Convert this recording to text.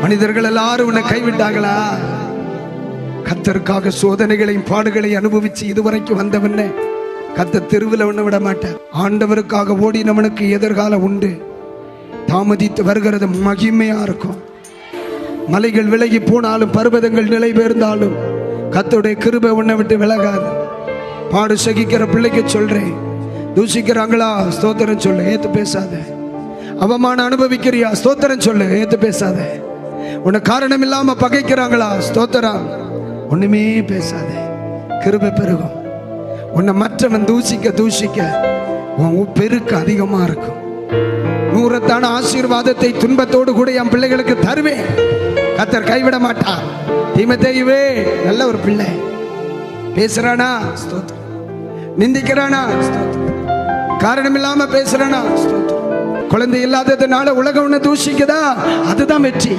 மனிதர்கள் எல்லாரும் உன்னை கைவிட்டாங்களா? கர்த்தருக்காக சோதனைகளையும் பாடுகளையும் அனுபவிச்சு இதுவரைக்கும் வந்தவனே கர்த்தர் தெருவில் ஒண்ணு விட மாட்டார். ஆண்டவருக்காக ஓடினவனுக்கு எதிர்காலம் உண்டு. தாமதித்து வருகிறது மகிமையா இருக்கும். மலைகள் விலகி போனாலும் பர்வதங்கள் நிலை பெயர்ந்தாலும் கர்த்தருடைய கிருபை உன்னை விட்டு விலகாது. பாடு சகிக்கிற பிள்ளைக்கு சொல்றேன், தூசிக்கிறாங்களா? ஸ்தோத்திரம் சொல்லு, ஏத்து பேசாத. அவமானம் அனுபவிக்கிறியா? ஸ்தோத்திரம் சொல்லு, ஏத்து பேசாத. உன்னை காரணம் இல்லாம பகைக்கிறாங்களா? ஸ்தோத்திரம், ஒண்ணுமே பேசாத. கிருபை பெருகும். உன்னை மற்றவன் தூசிக்க தூசிக்க உன் பெருக்கு அதிகமா இருக்கும். 100 ஆசீர்வாதத்தை துன்பத்தோடு கூட என் பிள்ளைகளுக்கு தருவேன். கர்த்தர் கைவிட மாட்டார். தீமோத்தேயுவே, நல்ல ஒரு பிள்ளை. பேசுறானா? ஸ்தோத்திரம். நிந்திக்கிறானா? ஸ்தோத்திரம். காரணம் இல்லாம பேசுறானா? ஸ்தோத்திரம். குழந்தை இல்லாததுனால உலகம் ஒண்ணு தூஷிக்குதா? அதுதான் வெற்றி.